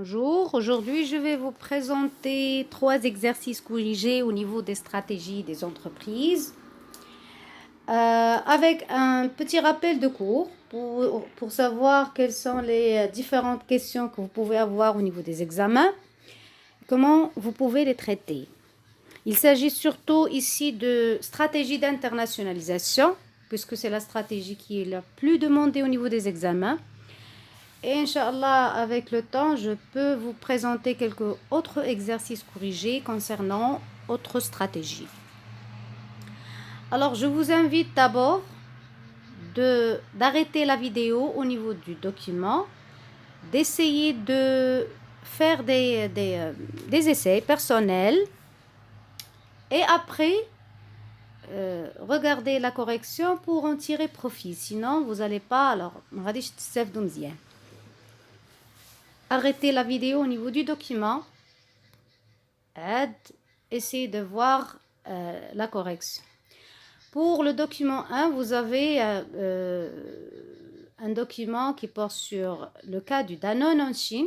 Bonjour, aujourd'hui je vais vous présenter 3 exercices corrigés au niveau des stratégies des entreprises avec un petit rappel de cours pour savoir quelles sont les différentes questions que vous pouvez avoir au niveau des examens, comment vous pouvez les traiter. Il s'agit surtout ici de stratégie d'internationalisation, puisque c'est la stratégie qui est la plus demandée au niveau des examens. Et Inch'Allah, avec le temps, je peux vous présenter quelques autres exercices corrigés concernant autres stratégies. Alors, je vous invite d'abord d'arrêter la vidéo au niveau du document, d'essayer de faire des essais personnels et après, regarder la correction pour en tirer profit. Sinon, vous n'allez pas, alors, arrêtez la vidéo au niveau du document. Essayez de voir la correction. Pour le document 1, vous avez un document qui porte sur le cas du Danone en Chine.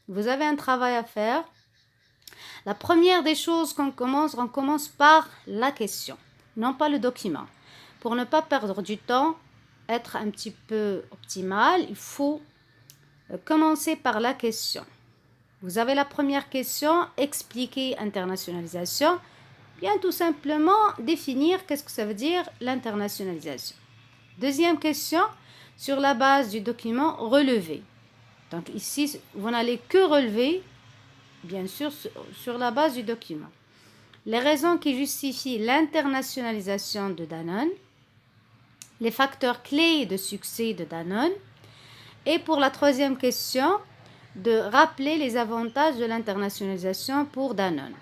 Vous avez un travail à faire. La première des choses on commence par la question, non pas le document. Pour ne pas perdre du temps, être un petit peu optimal, il faut commencer par la question. Vous avez la première question, expliquer internationalisation. Bien tout simplement définir qu'est-ce que ça veut dire l'internationalisation. Deuxième question, sur la base du document relevé. Donc ici, vous n'allez que relever, bien sûr, sur la base du document. Les raisons qui justifient l'internationalisation de Danone, les facteurs clés de succès de Danone, et pour la troisième question, de rappeler les avantages de l'internationalisation pour Danone.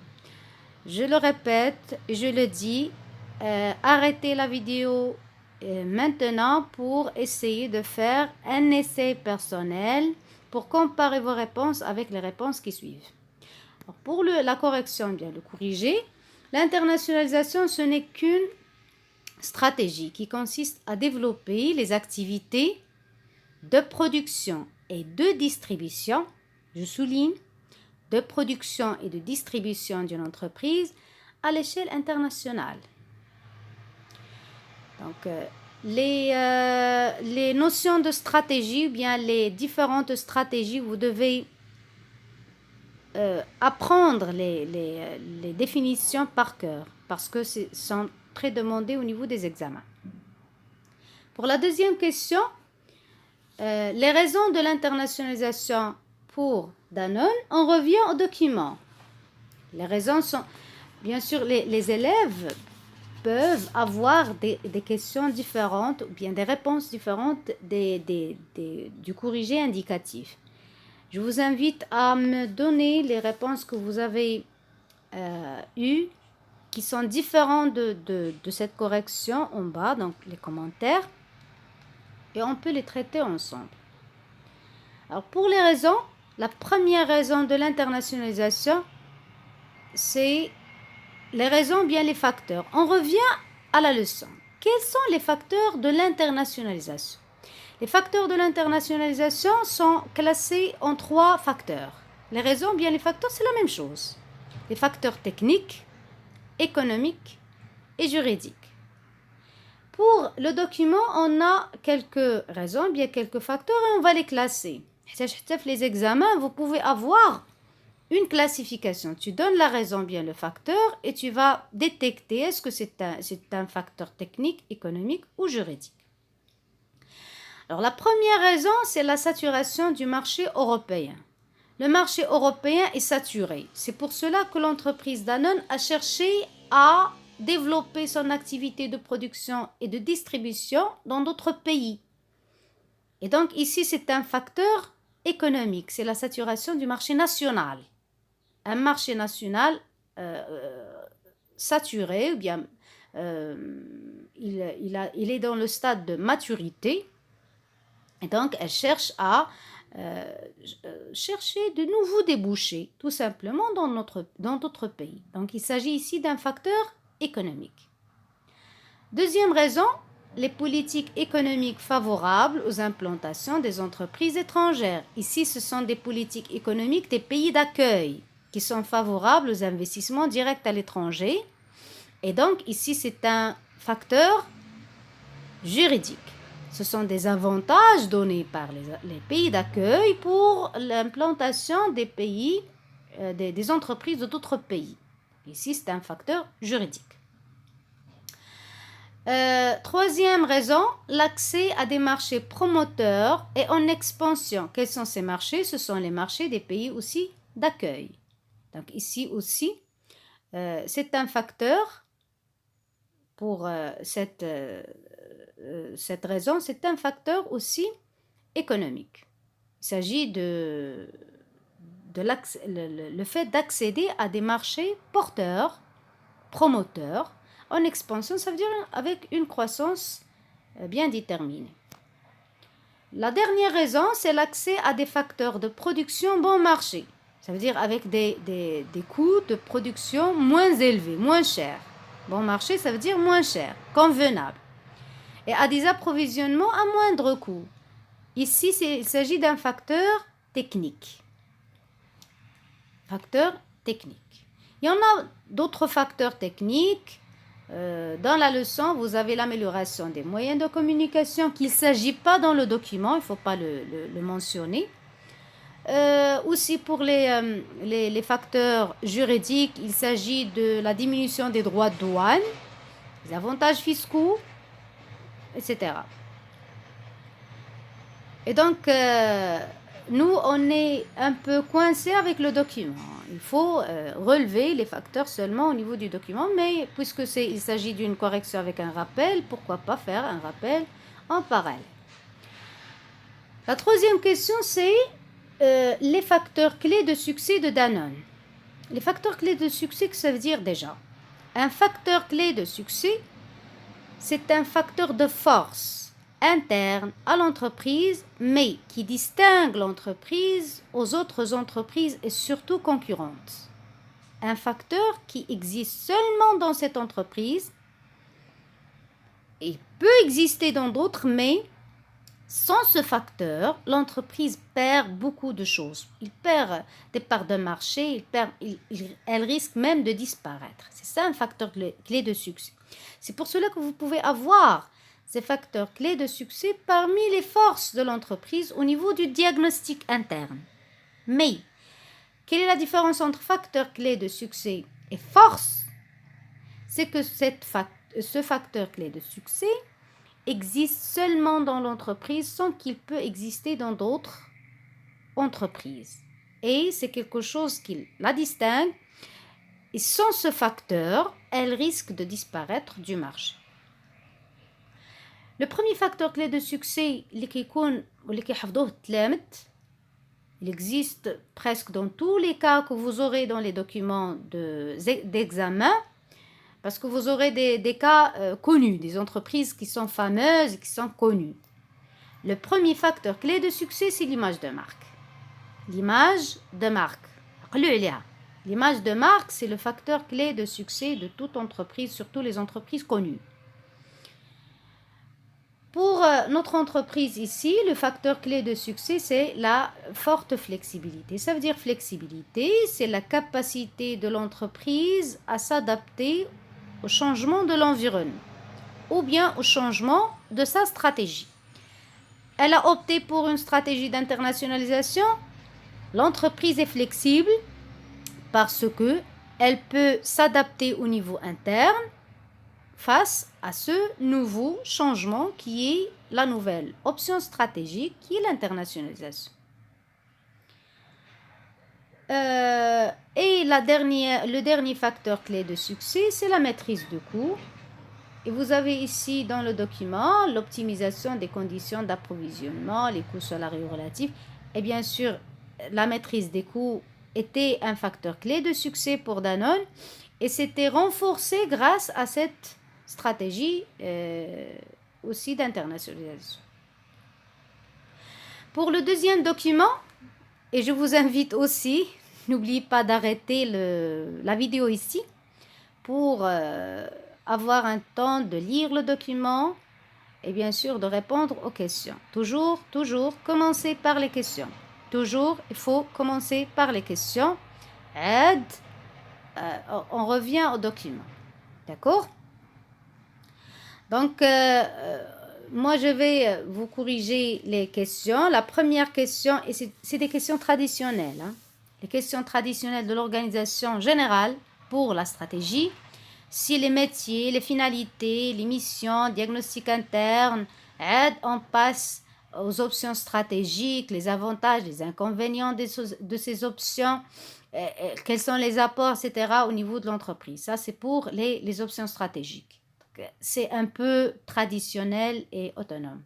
Je le répète, je le dis, arrêtez la vidéo maintenant pour essayer de faire un essai personnel pour comparer vos réponses avec les réponses qui suivent. Alors pour la correction, bien le corriger, l'internationalisation, ce n'est qu'une stratégie qui consiste à développer les activités de production et de distribution, je souligne, de production et de distribution d'une entreprise à l'échelle internationale. Donc, les notions de stratégie ou bien les différentes stratégies, vous devez apprendre les définitions par cœur parce que sont très demandées au niveau des examens. Pour la deuxième question, les raisons de l'internationalisation pour Danone, on revient au document. Les raisons sont, bien sûr, les élèves peuvent avoir des questions différentes ou bien des réponses différentes du corrigé indicatif. Je vous invite à me donner les réponses que vous avez eues qui sont différentes de cette correction en bas, donc les commentaires, et on peut les traiter ensemble. Alors pour les raisons, la première raison de l'internationalisation, c'est les raisons, bien les facteurs. On revient à la leçon. Quels sont les facteurs de l'internationalisation? Les facteurs de l'internationalisation sont classés en 3 facteurs. Les raisons, bien les facteurs, c'est la même chose. Les facteurs techniques, économiques et juridiques. Pour le document, on a quelques raisons, bien quelques facteurs et on va les classer. Les examens, vous pouvez avoir une classification. Tu donnes la raison, bien le facteur, et tu vas détecter est-ce que c'est un facteur technique, économique ou juridique. Alors la première raison, c'est la saturation du marché européen. Le marché européen est saturé. C'est pour cela que l'entreprise Danone a cherché à développer son activité de production et de distribution dans d'autres pays. Et donc ici, c'est un facteur économique, c'est la saturation du marché national. Un marché national saturé, ou bien il est dans le stade de maturité, et donc elle cherche à chercher de nouveaux débouchés, tout simplement dans d'autres pays. Donc il s'agit ici d'un facteur économique. Deuxième raison, les politiques économiques favorables aux implantations des entreprises étrangères. Ici, ce sont des politiques économiques des pays d'accueil qui sont favorables aux investissements directs à l'étranger. Et donc, ici, c'est un facteur juridique. Ce sont des avantages donnés par les pays d'accueil pour l'implantation des pays, des entreprises de d'autres pays. Ici, c'est un facteur juridique. Troisième raison, l'accès à des marchés promoteurs et en expansion. Quels sont ces marchés? Ce sont les marchés des pays aussi d'accueil. Donc ici aussi, c'est un facteur pour cette raison, c'est un facteur aussi économique. Il s'agit de le fait d'accéder à des marchés porteurs, promoteurs, en expansion, ça veut dire avec une croissance bien déterminée. La dernière raison, c'est l'accès à des facteurs de production bon marché. Ça veut dire avec des coûts de production moins élevés, moins chers. Bon marché, ça veut dire moins cher, convenable. Et à des approvisionnements à moindre coût. Ici, il s'agit d'un facteur technique. Facteur technique. Il y en a d'autres facteurs techniques. Dans la leçon, vous avez l'amélioration des moyens de communication qu'il ne s'agit pas dans le document, il ne faut pas le mentionner. Aussi pour les facteurs juridiques, il s'agit de la diminution des droits de douane, des avantages fiscaux, etc. Et donc, nous, on est un peu coincé avec le document. Il faut relever les facteurs seulement au niveau du document, mais puisque il s'agit d'une correction avec un rappel, pourquoi pas faire un rappel en parallèle. La troisième question, c'est les facteurs clés de succès de Danone. Les facteurs clés de succès, que ça veut dire déjà? Un facteur clé de succès, c'est un facteur de force interne à l'entreprise, mais qui distingue l'entreprise aux autres entreprises et surtout concurrentes. Un facteur qui existe seulement dans cette entreprise et peut exister dans d'autres, mais sans ce facteur, l'entreprise perd beaucoup de choses. Il perd des parts de marché, elle risque même de disparaître. C'est ça un facteur clé de succès. C'est pour cela que vous pouvez avoir ces facteurs clés de succès parmi les forces de l'entreprise au niveau du diagnostic interne. Mais, quelle est la différence entre facteur clé de succès et force? C'est que ce facteur clé de succès existe seulement dans l'entreprise sans qu'il peut exister dans d'autres entreprises. Et c'est quelque chose qui la distingue. Et sans ce facteur, elle risque de disparaître du marché. Le premier facteur clé de succès, il existe presque dans tous les cas que vous aurez dans les documents d'examen, parce que vous aurez des cas connus, des entreprises qui sont fameuses et qui sont connues. Le premier facteur clé de succès, c'est l'image de marque. L'image de marque. L'image de marque, c'est le facteur clé de succès de toute entreprise, surtout les entreprises connues. Pour notre entreprise ici, le facteur clé de succès, c'est la forte flexibilité. Ça veut dire flexibilité, c'est la capacité de l'entreprise à s'adapter au changement de l'environnement ou bien au changement de sa stratégie. Elle a opté pour une stratégie d'internationalisation. L'entreprise est flexible parce que elle peut s'adapter au niveau interne face à ce nouveau changement qui est la nouvelle option stratégique qui est l'internationalisation. Et le dernier facteur clé de succès, c'est la maîtrise de coûts. Et vous avez ici dans le document l'optimisation des conditions d'approvisionnement, les coûts salariaux relatifs. Et bien sûr, la maîtrise des coûts était un facteur clé de succès pour Danone et c'était renforcé grâce à cette stratégie aussi d'internationalisation. Pour le deuxième document, et je vous invite aussi, n'oubliez pas d'arrêter la vidéo ici pour avoir un temps de lire le document, et bien sûr de répondre aux questions. Toujours commencer par les questions. Toujours, il faut commencer par les questions. Aide, on revient au document. D'accord? Donc, moi, je vais vous corriger les questions. La première question, et c'est des questions traditionnelles, hein, les questions traditionnelles de l'organisation générale pour la stratégie. Si les métiers, les finalités, les missions, diagnostic interne, aide, on passe aux options stratégiques, les avantages, les inconvénients de ces options, quels sont les apports, etc. au niveau de l'entreprise. Ça, c'est pour les options stratégiques. C'est un peu traditionnel et autonome.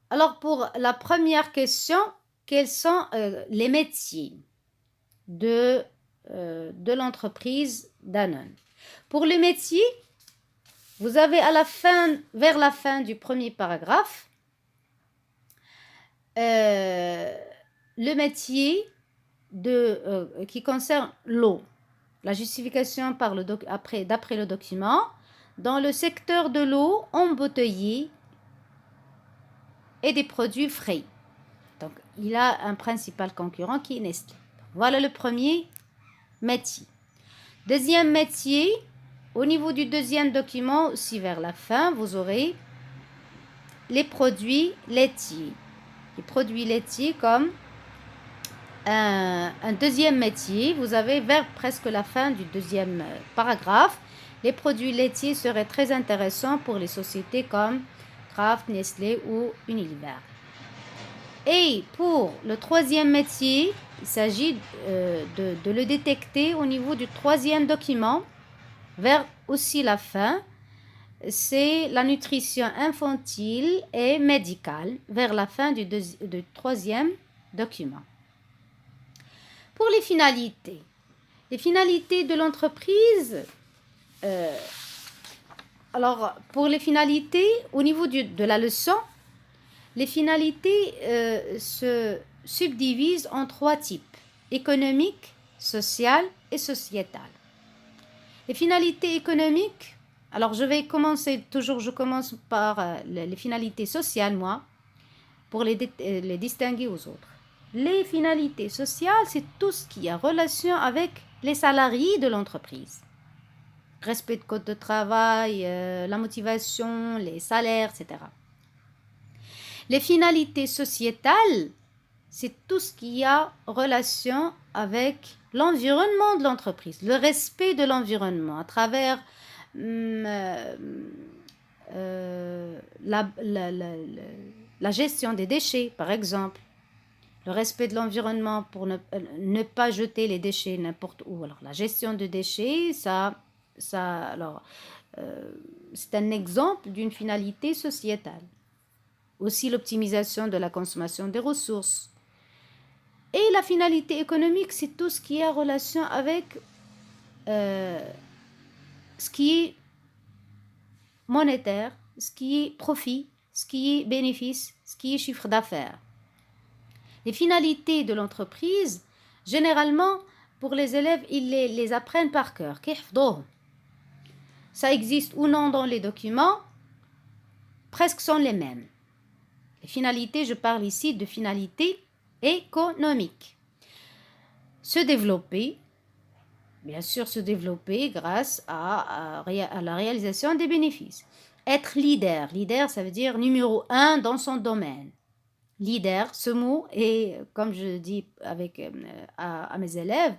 Alors, pour la première question, quels sont les métiers de l'entreprise Danone? Pour les métiers, vous avez vers la fin du premier paragraphe, le métier qui concerne l'eau. La justification d'après le document, dans le secteur de l'eau embouteillée et des produits frais. Donc, il a un principal concurrent qui est Nestlé. Voilà le premier métier. Deuxième métier, au niveau du deuxième document, aussi vers la fin, vous aurez les produits laitiers. Les produits laitiers comme un deuxième métier. Vous avez vers presque la fin du deuxième paragraphe. Les produits laitiers seraient très intéressants pour les sociétés comme Kraft, Nestlé ou Unilever. Et pour le troisième métier, il s'agit de le détecter au niveau du troisième document, vers aussi la fin. C'est la nutrition infantile et médicale, vers la fin du troisième document. Pour les finalités de l'entreprise, alors pour les finalités, au niveau de la leçon, les finalités se subdivisent en 3 types: économique, sociale et sociétale. Les finalités économiques, alors je commence par les finalités sociales, moi, pour les distinguer aux autres. Les finalités sociales, c'est tout ce qui a relation avec les salariés de l'entreprise. Respect de code de travail, la motivation, les salaires, etc. Les finalités sociétales, c'est tout ce qui a relation avec l'environnement de l'entreprise, le respect de l'environnement à travers la gestion des déchets, par exemple. Le respect de l'environnement pour ne pas jeter les déchets n'importe où. Alors, la gestion de déchets, c'est un exemple d'une finalité sociétale. Aussi l'optimisation de la consommation des ressources. Et la finalité économique, c'est tout ce qui a relation avec ce qui est monétaire, ce qui est profit, ce qui est bénéfice, ce qui est chiffre d'affaires. Les finalités de l'entreprise, généralement, pour les élèves, ils les apprennent par cœur. Ça existe ou non dans les documents, presque sont les mêmes. Les finalités, je parle ici de finalités économiques. Se développer, bien sûr se développer grâce à la réalisation des bénéfices. Être leader, ça veut dire numéro 1 dans son domaine. Leader, ce mot est, comme je dis à mes élèves,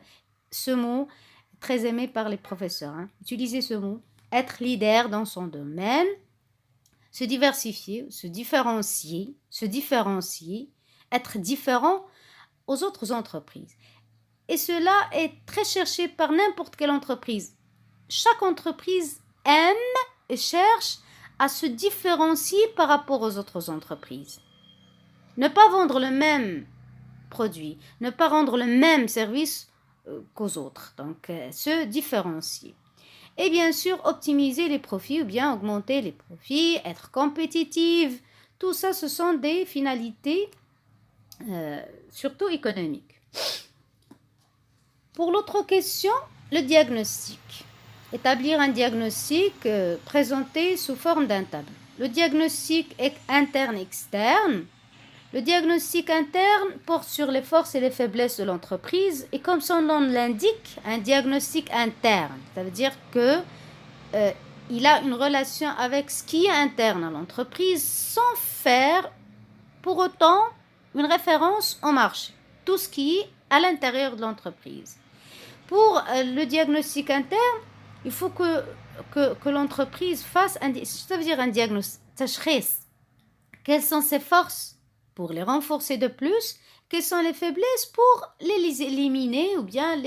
ce mot est très aimé par les professeurs. Utilisez ce mot, être leader dans son domaine, se diversifier, se différencier, être différent aux autres entreprises. Et cela est très cherché par n'importe quelle entreprise. Chaque entreprise aime et cherche à se différencier par rapport aux autres entreprises. Ne pas vendre le même produit, ne pas rendre le même service qu'aux autres. Donc, se différencier. Et bien sûr, optimiser les profits ou bien augmenter les profits, être compétitive. Tout ça, ce sont des finalités surtout économiques. Pour l'autre question, le diagnostic. établir un diagnostic présenté sous forme d'un tableau. Le diagnostic interne-externe. Le diagnostic interne porte sur les forces et les faiblesses de l'entreprise et comme son nom l'indique, un diagnostic interne. Ça veut dire que il a une relation avec ce qui est interne à l'entreprise sans faire pour autant une référence au marché. Tout ce qui est à l'intérieur de l'entreprise. Pour le diagnostic interne, il faut que l'entreprise fasse ça veut dire un diagnostic. Quelles sont ses forces pour les renforcer de plus? Quelles sont les faiblesses pour les éliminer ou bien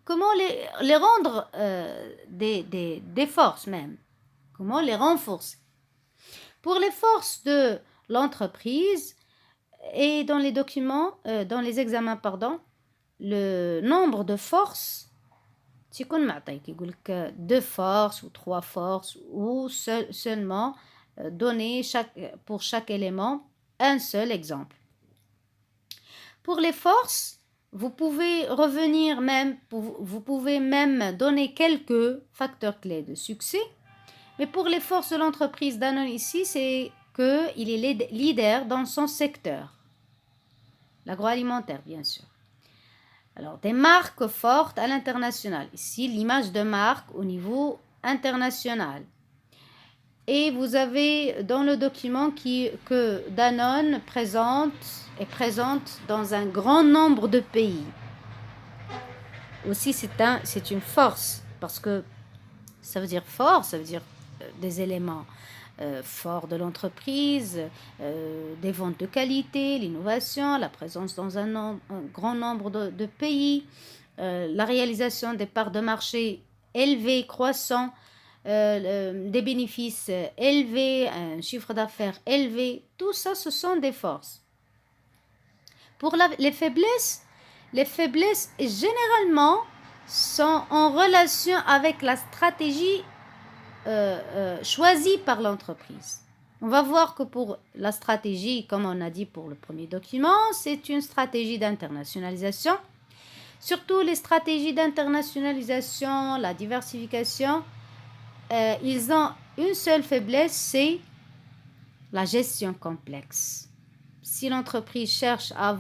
comment les rendre des forces même? Comment les renforcer? Pour les forces de l'entreprise et dans les documents, dans les examens, pardon, le nombre de forces, تيكون معطيك يقول لك 2 forces ou 3 forces ou seulement donner pour chaque élément un seul exemple. Pour les forces, vous pouvez revenir même, vous pouvez même donner quelques facteurs clés de succès. Mais pour les forces de l'entreprise Danone ici, c'est qu'il est leader dans son secteur. L'agroalimentaire, bien sûr. Alors, des marques fortes à l'international. Ici, l'image de marque au niveau international. Et vous avez dans le document que Danone est présente dans un grand nombre de pays. Aussi, c'est une force, parce que ça veut dire fort, ça veut dire des éléments forts de l'entreprise, des ventes de qualité, l'innovation, la présence dans un grand nombre de pays, la réalisation des parts de marché élevées, croissants, des bénéfices élevés, un chiffre d'affaires élevé, tout ça, ce sont des forces. Pour les faiblesses généralement sont en relation avec la stratégie choisie par l'entreprise. On va voir que pour la stratégie, comme on a dit pour le premier document, c'est une stratégie d'internationalisation. Surtout les stratégies d'internationalisation, la diversification, ils ont une seule faiblesse, c'est la gestion complexe. Si l'entreprise cherche à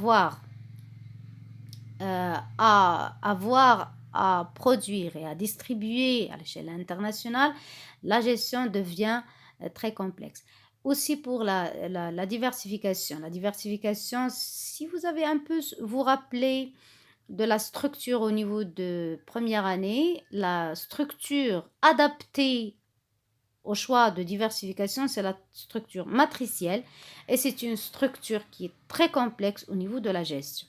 produire et à distribuer à l'échelle internationale, la gestion devient très complexe. Aussi pour la diversification. La diversification, si vous avez un peu vous rappelez de la structure au niveau de première année, la structure adaptée au choix de diversification, c'est la structure matricielle et c'est une structure qui est très complexe au niveau de la gestion.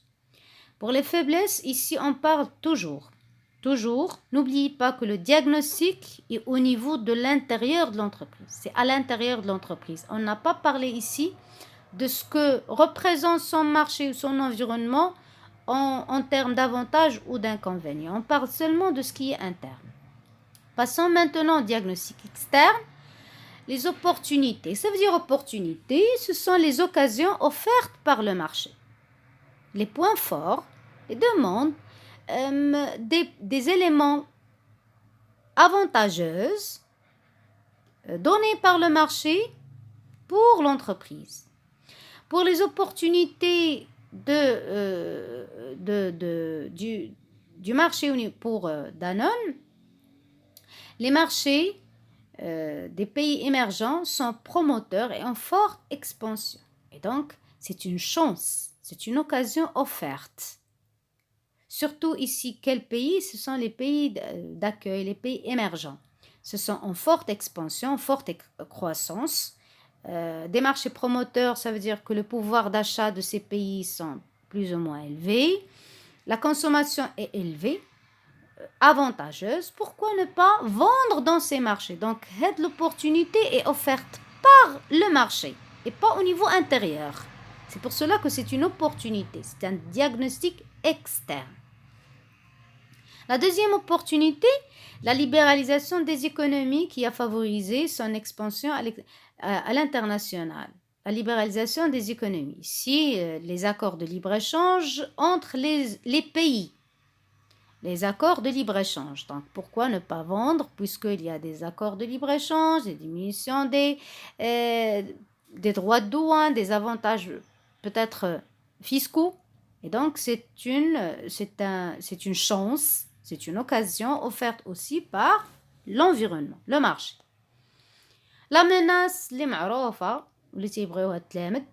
Pour les faiblesses, ici on parle toujours, n'oubliez pas que le diagnostic est au niveau de l'intérieur de l'entreprise, c'est à l'intérieur de l'entreprise. On n'a pas parlé ici de ce que représente son marché ou son environnement en termes d'avantages ou d'inconvénients. On parle seulement de ce qui est interne. Passons maintenant au diagnostic externe. Les opportunités. Ça veut dire opportunités, ce sont les occasions offertes par le marché. Les points forts, les demandes, des éléments avantageux donnés par le marché pour l'entreprise. Pour les opportunités du marché pour Danone, les marchés des pays émergents sont promoteurs et en forte expansion. Et donc, c'est une chance, c'est une occasion offerte. Surtout ici, quels pays? Ce sont les pays d'accueil, les pays émergents. Ce sont en forte expansion, en forte croissance. Des marchés promoteurs, ça veut dire que le pouvoir d'achat de ces pays sont plus ou moins élevés. La consommation est élevée, avantageuse. Pourquoi ne pas vendre dans ces marchés? Donc, l'opportunité est offerte par le marché et pas au niveau intérieur. C'est pour cela que c'est une opportunité. C'est un diagnostic externe. La deuxième opportunité, la libéralisation des économies qui a favorisé son expansion à l'international. La libéralisation des économies. Ici, les accords de libre-échange entre les pays. les accords de libre-échange. Donc, pourquoi ne pas vendre puisqu'il y a des accords de libre-échange, des diminutions des droits de douane, des avantages peut-être fiscaux. Et donc, c'est une chance, c'est une occasion offerte aussi par l'environnement, le marché. La menace, les معروفة, اللي تيبغيوها التلامذ,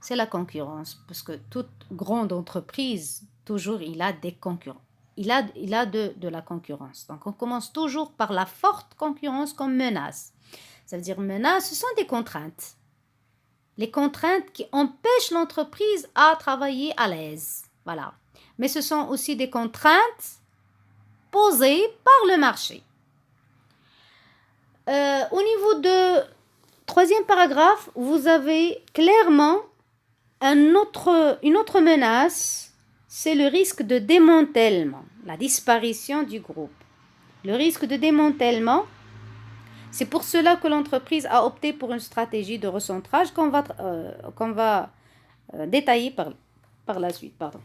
c'est la concurrence. Parce que toute grande entreprise, toujours, il a des concurrents. Il a de la concurrence. Donc, on commence toujours par la forte concurrence comme menace. Ça veut dire menace, ce sont des contraintes. Les contraintes qui empêchent l'entreprise à travailler à l'aise. Voilà. Mais ce sont aussi des contraintes posées par le marché. Au niveau de troisième paragraphe, vous avez clairement une autre menace, c'est le risque de démantèlement, la disparition du groupe. Le risque de démantèlement, c'est pour cela que l'entreprise a opté pour une stratégie de recentrage qu'on va détailler par la suite. Pardon.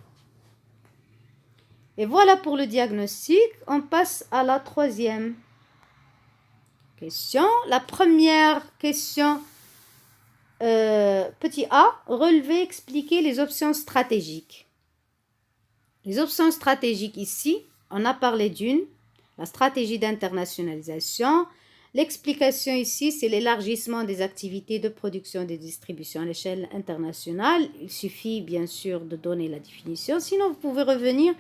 Et voilà pour le diagnostic. On passe à la troisième question. La première question, petit a, relever, expliquer les options stratégiques. Les options stratégiques ici, on a parlé d'une, la stratégie d'internationalisation. L'explication ici, c'est l'élargissement des activités de production et de distribution à l'échelle internationale. Il suffit bien sûr de donner la définition, sinon vous pouvez revenir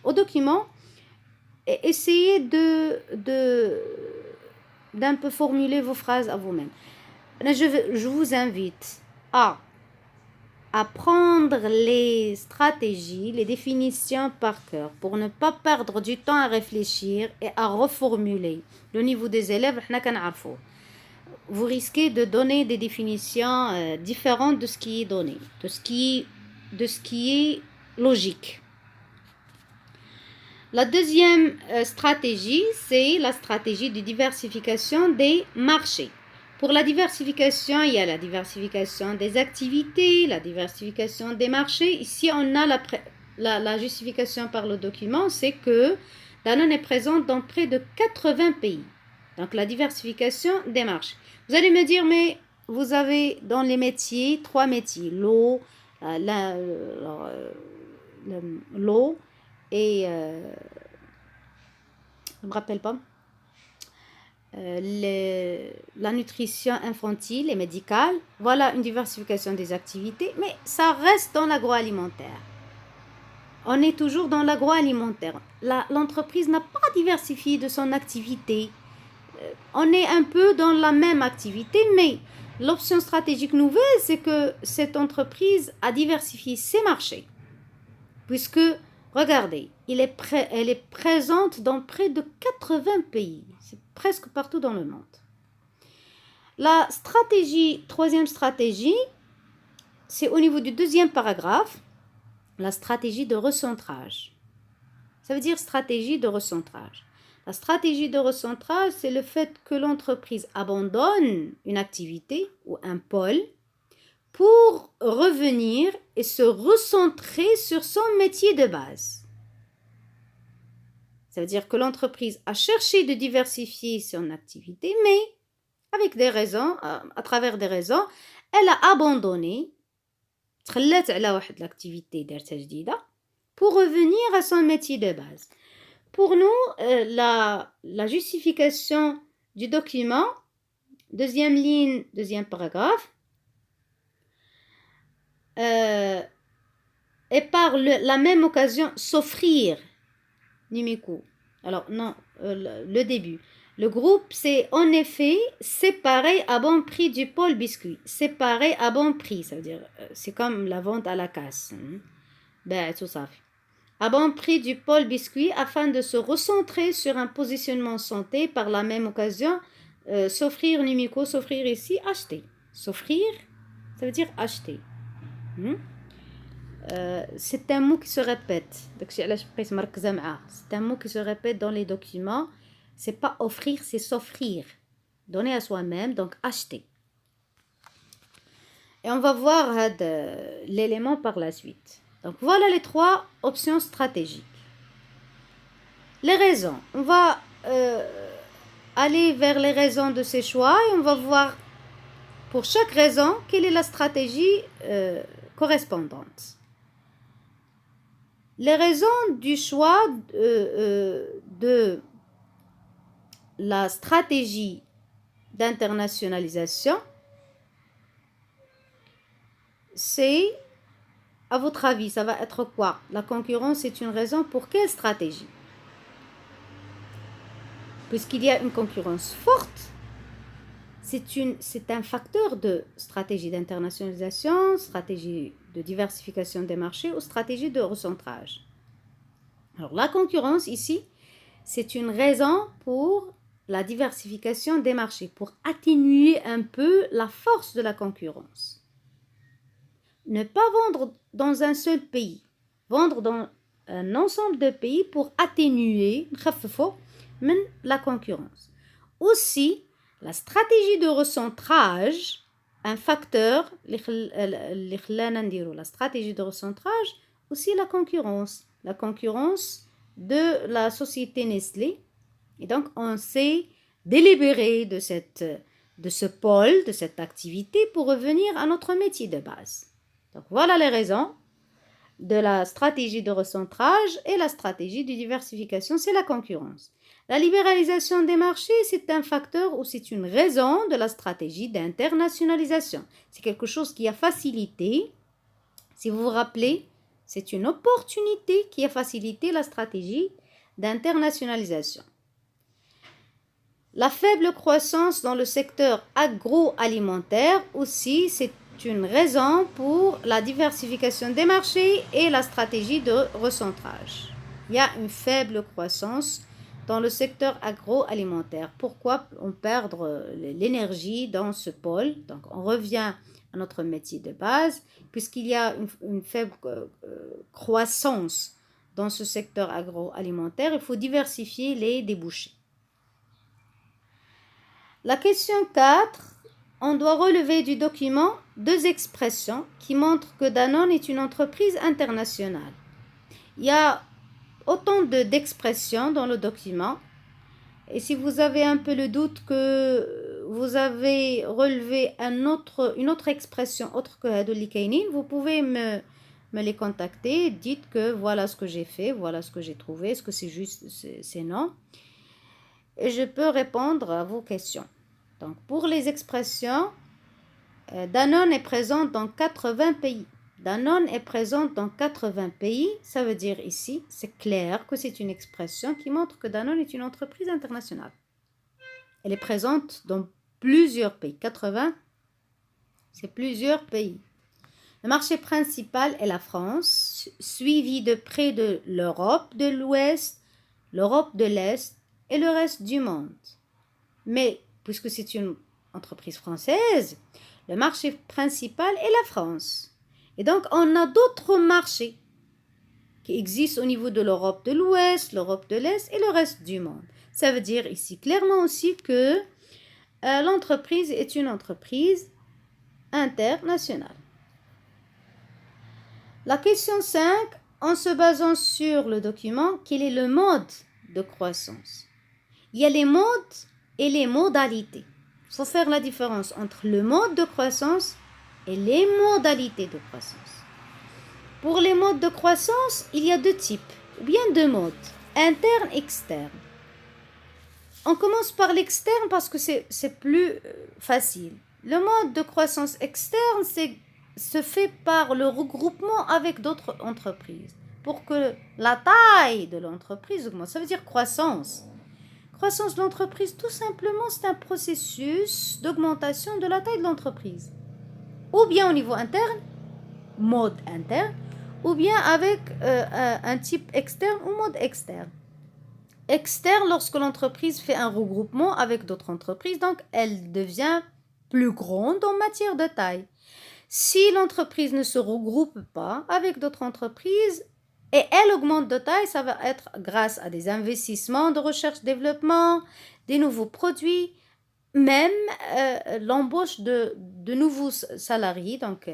au document et essayer d'un peu formuler vos phrases à vous-même. Je vous invite à apprendre les stratégies, les définitions par cœur pour ne pas perdre du temps à réfléchir et à reformuler. Le niveau des élèves, vous risquez de donner des définitions différentes de ce qui est donné, de ce qui est logique. La deuxième stratégie, c'est la stratégie de diversification des marchés. Pour la diversification, il y a la diversification des activités, la diversification des marchés. Ici, on a la justification par le document, c'est que Danone est présente dans près de 80 pays. Donc, la diversification des marchés. Vous allez me dire, mais vous avez dans les métiers, 3 métiers. L'eau et... je ne me rappelle pas. La nutrition infantile et médicale, voilà une diversification des activités, mais ça reste dans l'agroalimentaire. On est toujours dans l'agroalimentaire. L'entreprise n'a pas diversifié de son activité. On est un peu dans la même activité, mais l'option stratégique nouvelle, c'est que cette entreprise a diversifié ses marchés. Puisque, regardez, elle est présente dans près de 80 pays. C'est presque partout dans le monde. La troisième stratégie, c'est au niveau du deuxième paragraphe, la stratégie de recentrage. Ça veut dire stratégie de recentrage. La stratégie de recentrage, c'est le fait que l'entreprise abandonne une activité ou un pôle pour revenir et se recentrer sur son métier de base. Ça veut dire que l'entreprise a cherché de diversifier son activité, mais avec des raisons, à travers des raisons, elle a abandonné, تخلت على واحد l'activité دارتها جديدة pour revenir à son métier de base. Pour nous, la justification du document, deuxième ligne, deuxième paragraphe, et par la même occasion s'offrir Numiko. Alors non, le début. Le groupe c'est en effet séparé à bon prix du pôle biscuit. Séparé à bon prix, ça veut dire c'est comme la vente à la casse. Tout ça. À bon prix du pôle biscuit afin de se recentrer sur un positionnement santé par la même occasion. S'offrir Numiko, s'offrir ici, acheter. S'offrir, ça veut dire acheter. C'est un mot qui se répète. C'est un mot qui se répète dans les documents. C'est pas offrir, c'est s'offrir. Donner à soi-même, donc acheter. Et on va voir l'élément par la suite. Donc voilà les 3 options stratégiques. Les raisons. On va aller vers les raisons de ces choix et on va voir pour chaque raison quelle est la stratégie correspondante. Les raisons du choix de la stratégie d'internationalisation, c'est, à votre avis, ça va être quoi? La concurrence est une raison pour quelle stratégie? Puisqu'il y a une concurrence forte, c'est un facteur de stratégie d'internationalisation, stratégie de diversification des marchés ou stratégie de recentrage. Alors la concurrence ici, c'est une raison pour la diversification des marchés, pour atténuer un peu la force de la concurrence. Ne pas vendre dans un seul pays, vendre dans un ensemble de pays pour atténuer la concurrence. Aussi, la stratégie de recentrage, un facteur, la stratégie de recentrage, aussi la concurrence de la société Nestlé. Et donc, on s'est délibéré de ce pôle, de cette activité pour revenir à notre métier de base. Donc, voilà les raisons de la stratégie de recentrage et la stratégie de diversification, c'est la concurrence. La libéralisation des marchés, c'est un facteur ou c'est une raison de la stratégie d'internationalisation. C'est quelque chose qui a facilité, si vous vous rappelez, c'est une opportunité qui a facilité la stratégie d'internationalisation. La faible croissance dans le secteur agroalimentaire aussi, c'est une raison pour la diversification des marchés et la stratégie de recentrage. Il y a une faible croissance dans le secteur agroalimentaire. Pourquoi on perd l'énergie dans ce pôle? Donc on revient à notre métier de base, puisqu'il y a une faible croissance dans ce secteur agroalimentaire, il faut diversifier les débouchés. La question 4, on doit relever du document 2 expressions qui montrent que Danone est une entreprise internationale. Il y a autant d'expressions dans le document. Et si vous avez un peu le doute que vous avez relevé une autre expression autre que Hadou Kainin, vous pouvez me les contacter. Dites que voilà ce que j'ai fait, voilà ce que j'ai trouvé, est-ce que c'est juste, c'est non. Et je peux répondre à vos questions. Donc, pour les expressions, Danone est présente dans 80 pays. Danone est présente dans 80 pays. Ça veut dire ici, c'est clair que c'est une expression qui montre que Danone est une entreprise internationale. Elle est présente dans plusieurs pays. 80, c'est plusieurs pays. Le marché principal est la France, suivi de près de l'Europe de l'Ouest, l'Europe de l'Est et le reste du monde. Mais puisque c'est une entreprise française, le marché principal est la France. Et donc, on a d'autres marchés qui existent au niveau de l'Europe de l'Ouest, l'Europe de l'Est et le reste du monde. Ça veut dire ici clairement aussi que l'entreprise est une entreprise internationale. La question 5, en se basant sur le document, quel est le mode de croissance? Il y a les modes et les modalités. Il faut faire la différence entre le mode de croissance et les modalités de croissance. Pour les modes de croissance, il y a 2 types, ou bien 2 modes, interne et externe. On commence par l'externe parce que c'est plus facile. Le mode de croissance externe, se fait par le regroupement avec d'autres entreprises pour que la taille de l'entreprise augmente. Ça veut dire croissance. Croissance de l'entreprise, tout simplement, c'est un processus d'augmentation de la taille de l'entreprise. Ou bien au niveau interne, mode interne, ou bien avec un type externe ou mode externe. Externe, lorsque l'entreprise fait un regroupement avec d'autres entreprises, donc elle devient plus grande en matière de taille. Si l'entreprise ne se regroupe pas avec d'autres entreprises et elle augmente de taille, ça va être grâce à des investissements de recherche-développement, des nouveaux produits, même l'embauche de nouveaux salariés, donc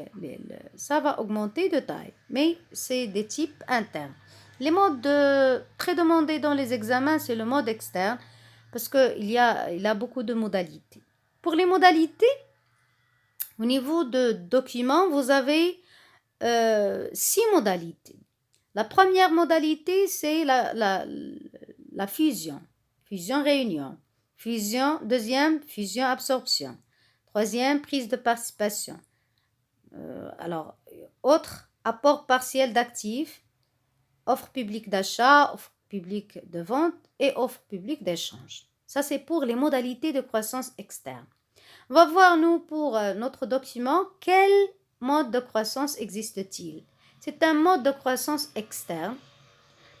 ça va augmenter de taille, mais c'est des types internes. Les modes très demandés dans les examens, c'est le mode externe, parce qu'il a beaucoup de modalités. Pour les modalités, au niveau de documents, vous avez 6 modalités. La première modalité, c'est la fusion, fusion-réunion. Fusion, deuxième, fusion-absorption. Troisième, prise de participation. Alors, autre, apport partiel d'actifs, offre publique d'achat, offre publique de vente et offre publique d'échange. Ça, c'est pour les modalités de croissance externe. On va voir, nous, pour notre document, quel mode de croissance existe-t-il? C'est un mode de croissance externe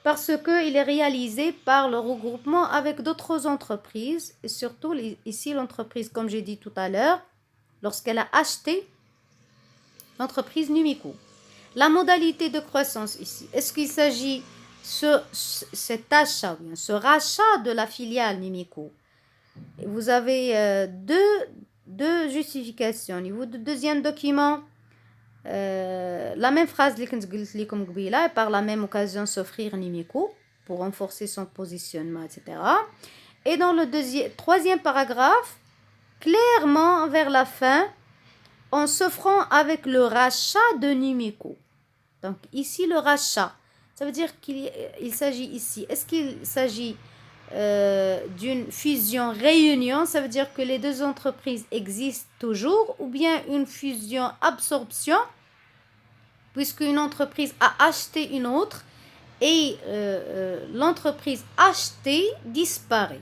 parce qu'il est réalisé par le regroupement avec d'autres entreprises, et surtout ici l'entreprise, comme j'ai dit tout à l'heure, lorsqu'elle a acheté l'entreprise Numico. La modalité de croissance ici, est-ce qu'il s'agit cet achat, bien, ce rachat de la filiale Numico? Vous avez deux justifications. Au niveau du deuxième document, la même phrase et par la même occasion s'offrir Numico pour renforcer son positionnement, etc. Et dans le troisième paragraphe, clairement vers la fin, en s'offrant avec le rachat de Numico. Donc ici le rachat, ça veut dire qu'il s'agit ici, est-ce qu'il s'agit d'une fusion-réunion, ça veut dire que les deux entreprises existent toujours, ou bien une fusion-absorption, puisqu'une entreprise a acheté une autre et l'entreprise achetée disparaît.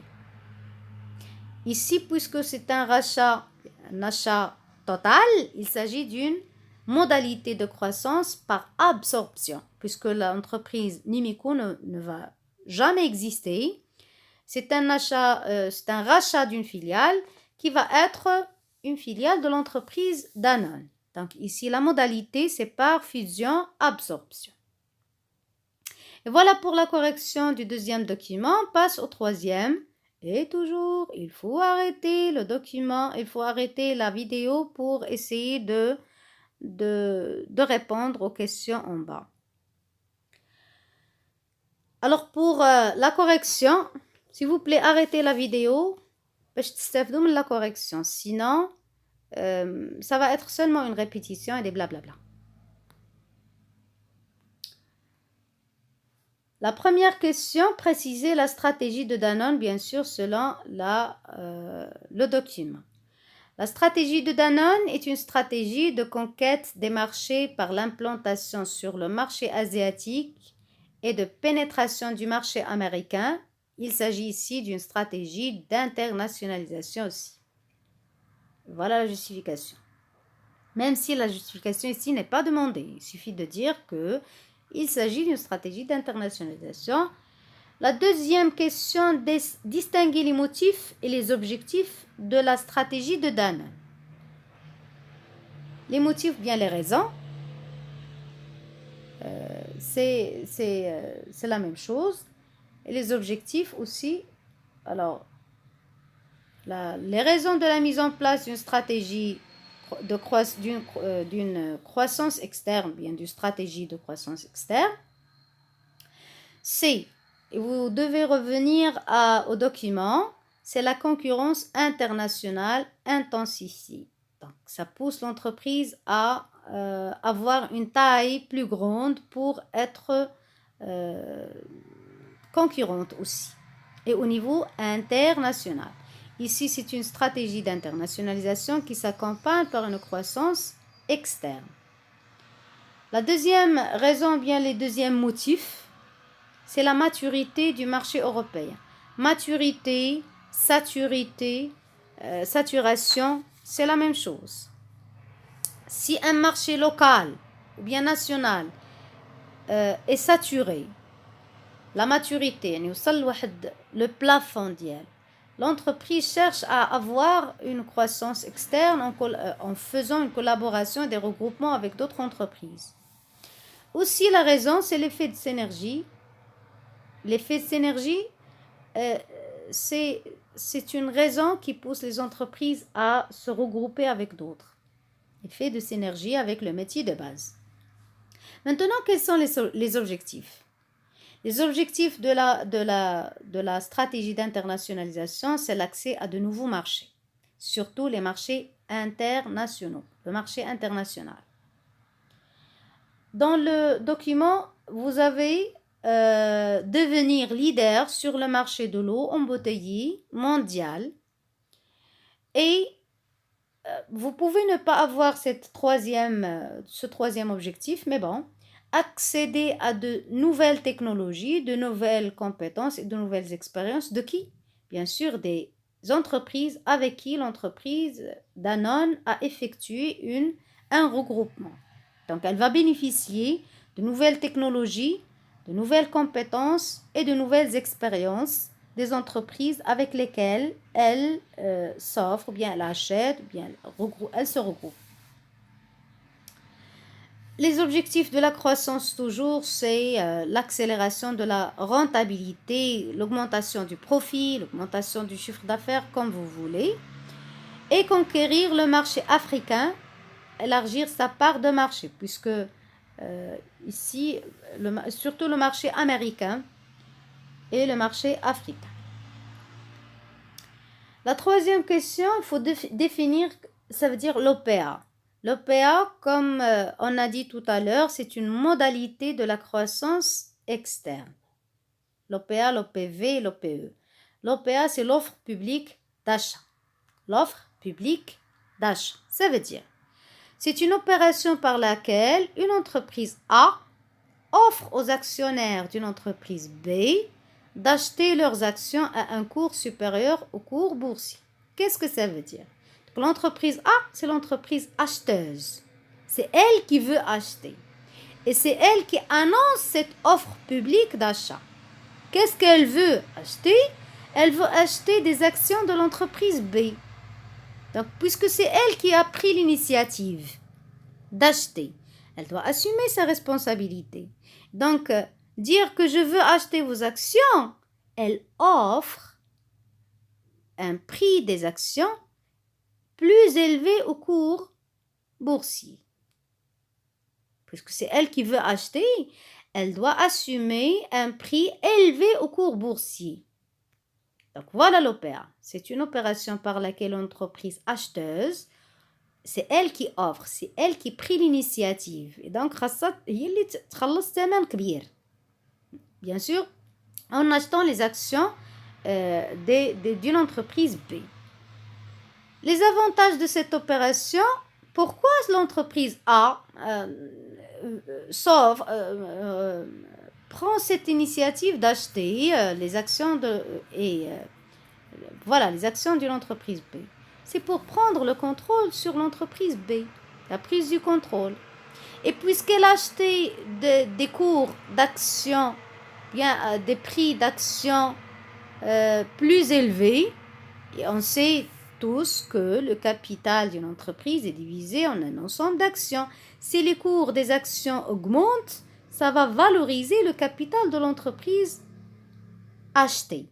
Ici, puisque c'est un achat total, il s'agit d'une modalité de croissance par absorption, puisque l'entreprise Numico ne va jamais exister. C'est un rachat d'une filiale qui va être une filiale de l'entreprise Danone. Donc ici, la modalité, c'est par fusion-absorption. Et voilà pour la correction du deuxième document. On passe au troisième. Et toujours, il faut arrêter le document, il faut arrêter la vidéo pour essayer de répondre aux questions en bas. Alors pour la correction, s'il vous plaît, arrêtez la vidéo باش تستافدوا من la correction. Sinon, ça va être seulement une répétition et des blablabla. La première question, préciser la stratégie de Danone, bien sûr, selon le document. La stratégie de Danone est une stratégie de conquête des marchés par l'implantation sur le marché asiatique et de pénétration du marché américain. Il s'agit ici d'une stratégie d'internationalisation aussi. Voilà la justification. Même si la justification ici n'est pas demandée, il suffit de dire qu'il s'agit d'une stratégie d'internationalisation. La deuxième question, distinguer les motifs et les objectifs de la stratégie de Danone. Les motifs, bien les raisons, c'est la même chose. Et les objectifs aussi. Alors, les raisons de la mise en place d'une stratégie d'une croissance externe, bien d'une stratégie de croissance externe, c'est, vous devez revenir au document, c'est la concurrence internationale intensifiée. Donc, ça pousse l'entreprise à avoir une taille plus grande pour être concurrente aussi, et au niveau international. Ici, c'est une stratégie d'internationalisation qui s'accompagne par une croissance externe. La deuxième raison, bien les deuxièmes motifs, c'est la maturité du marché européen. Maturité, saturation, c'est la même chose. Si un marché local ou bien national est saturé, la maturité, le plafond d'hier, l'entreprise cherche à avoir une croissance externe en faisant une collaboration et des regroupements avec d'autres entreprises. Aussi, la raison, c'est l'effet de synergie. L'effet de synergie, c'est c'est une raison qui pousse les entreprises à se regrouper avec d'autres. Effet de synergie avec le métier de base. Maintenant, quels sont les objectifs? Les objectifs de la stratégie d'internationalisation, c'est l'accès à de nouveaux marchés, surtout les marchés internationaux, le marché international. Dans le document, vous avez devenir leader sur le marché de l'eau embouteillée mondial et vous pouvez ne pas avoir ce troisième objectif, mais bon, accéder à de nouvelles technologies, de nouvelles compétences et de nouvelles expériences. De qui? Bien sûr, des entreprises avec qui l'entreprise Danone a effectué un regroupement. Donc, elle va bénéficier de nouvelles technologies, de nouvelles compétences et de nouvelles expériences des entreprises avec lesquelles elle s'offre, ou bien elle achète, ou bien elle se regroupe. Les objectifs de la croissance toujours, c'est l'accélération de la rentabilité, l'augmentation du profit, l'augmentation du chiffre d'affaires, comme vous voulez, et conquérir le marché africain, élargir sa part de marché, puisque ici, surtout le marché américain et le marché africain. La troisième question, il faut définir, ça veut dire l'OPA. L'OPA, comme on a dit tout à l'heure, c'est une modalité de la croissance externe. L'OPA, l'OPV, l'OPE. L'OPA, c'est l'offre publique d'achat. L'offre publique d'achat, ça veut dire, c'est une opération par laquelle une entreprise A offre aux actionnaires d'une entreprise B d'acheter leurs actions à un cours supérieur au cours boursier. Qu'est-ce que ça veut dire? L'entreprise A, c'est l'entreprise acheteuse. C'est elle qui veut acheter. Et c'est elle qui annonce cette offre publique d'achat. Qu'est-ce qu'elle veut acheter? Elle veut acheter des actions de l'entreprise B. Donc, puisque c'est elle qui a pris l'initiative d'acheter, elle doit assumer sa responsabilité. Donc, dire que je veux acheter vos actions, elle offre un prix des actions plus élevé au cours boursier. Puisque c'est elle qui veut acheter, elle doit assumer un prix élevé au cours boursier. Donc voilà l'OPA. C'est une opération par laquelle l'entreprise acheteuse, c'est elle qui offre, c'est elle qui prit l'initiative. Et donc, bien sûr, en achetant les actions d'une entreprise B. Les avantages de cette opération, pourquoi l'entreprise A prend cette initiative d'acheter les actions les actions d'une entreprise B? C'est pour prendre le contrôle sur l'entreprise B, la prise du contrôle. Et puisqu'elle a acheté des cours d'action, bien des prix d'action plus élevés, et on sait tous que le capital d'une entreprise est divisé en un ensemble d'actions. Si les cours des actions augmentent, ça va valoriser le capital de l'entreprise achetée.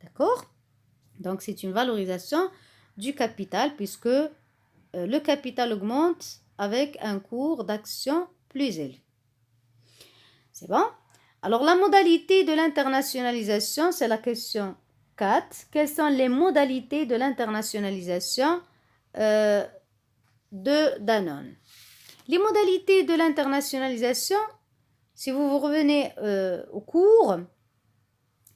D'accord? Donc, c'est une valorisation du capital puisque le capital augmente avec un cours d'action plus élevé. C'est bon? Alors, la modalité de l'internationalisation, c'est la question 4. Quelles sont les modalités de l'internationalisation de Danone? Les modalités de l'internationalisation, si vous revenez au cours,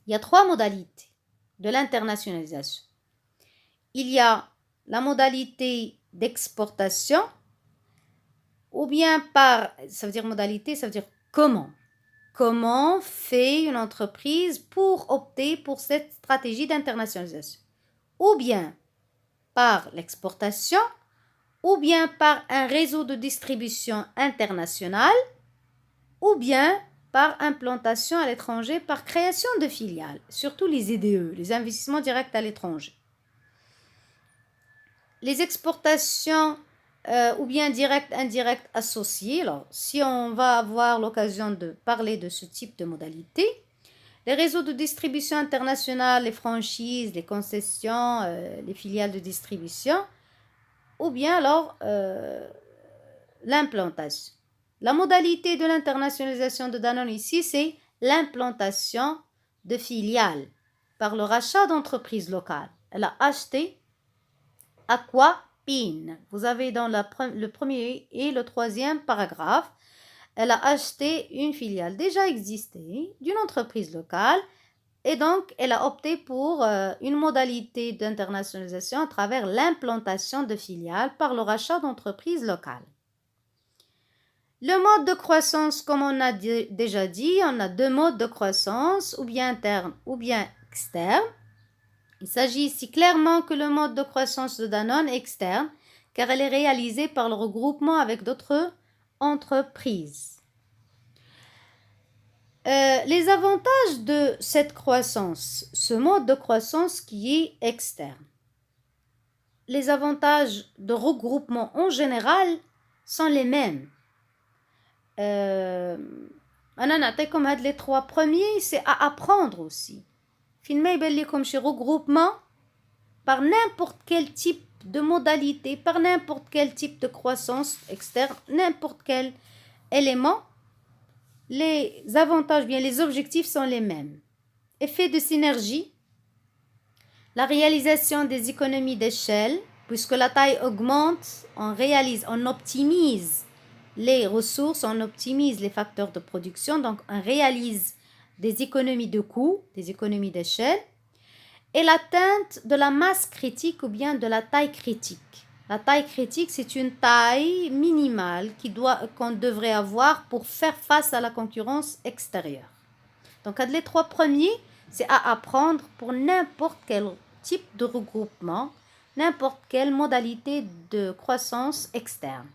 il y a 3 modalités de l'internationalisation. Il y a la modalité d'exportation, ou bien ça veut dire modalité, ça veut dire comment. Comment fait une entreprise pour opter pour cette stratégie d'internationalisation? Ou bien par l'exportation, ou bien par un réseau de distribution international, ou bien par implantation à l'étranger, par création de filiales, surtout les IDE, les investissements directs à l'étranger. Les exportations ou bien direct, indirect, associé. Alors, si on va avoir l'occasion de parler de ce type de modalité, les réseaux de distribution internationale, les franchises, les concessions, les filiales de distribution, ou bien alors l'implantation. La modalité de l'internationalisation de Danone ici, c'est l'implantation de filiales par le rachat d'entreprises locales. Elle a acheté Aquapine. Vous avez dans le premier et le troisième paragraphe, elle a acheté une filiale déjà existée d'une entreprise locale et donc elle a opté pour une modalité d'internationalisation à travers l'implantation de filiales par le rachat d'entreprises locales. Le mode de croissance, comme on a déjà dit, on a deux modes de croissance, ou bien interne ou bien externe. Il s'agit ici clairement que le mode de croissance de Danone est externe, car elle est réalisée par le regroupement avec d'autres entreprises. Les avantages de cette croissance, ce mode de croissance qui est externe. Les avantages de regroupement en général sont les mêmes. comme les trois premiers, c'est à apprendre aussi. Comme chez regroupement, par n'importe quel type de modalité, par n'importe quel type de croissance externe, n'importe quel élément, les avantages, bien les objectifs sont les mêmes. Effet de synergie, la réalisation des économies d'échelle, puisque la taille augmente, on optimise les ressources, on optimise les facteurs de production, donc on réalise des économies de coûts, des économies d'échelle, et l'atteinte de la masse critique ou bien de la taille critique. La taille critique, c'est une taille minimale qu'on devrait avoir pour faire face à la concurrence extérieure. Donc, les trois premiers, c'est à apprendre pour n'importe quel type de regroupement, n'importe quelle modalité de croissance externe.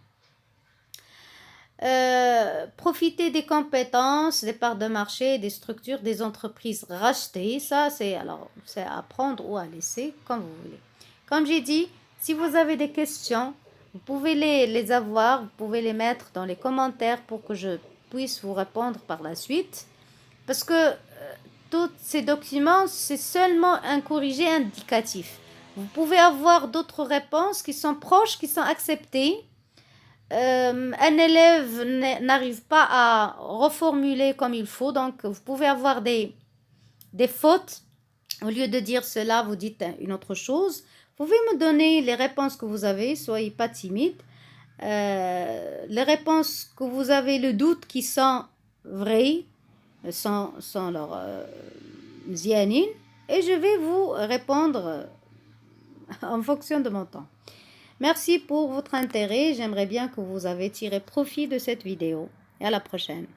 Profiter des compétences, des parts de marché, des structures, des entreprises rachetées, ça c'est à prendre ou à laisser, comme vous voulez. Comme j'ai dit, si vous avez des questions, vous pouvez les avoir, vous pouvez les mettre dans les commentaires pour que je puisse vous répondre par la suite. Parce que tous ces documents, c'est seulement un corrigé indicatif. Vous pouvez avoir d'autres réponses qui sont proches, qui sont acceptées. Un élève n'arrive pas à reformuler comme il faut, donc vous pouvez avoir des fautes. Au lieu de dire cela, vous dites une autre chose. Vous pouvez me donner les réponses que vous avez, soyez pas timide. Les réponses que vous avez le doute qui sont vraies, sans leur zianine, et je vais vous répondre en fonction de mon temps. Merci pour votre intérêt. J'aimerais bien que vous avez tiré profit de cette vidéo. Et à la prochaine.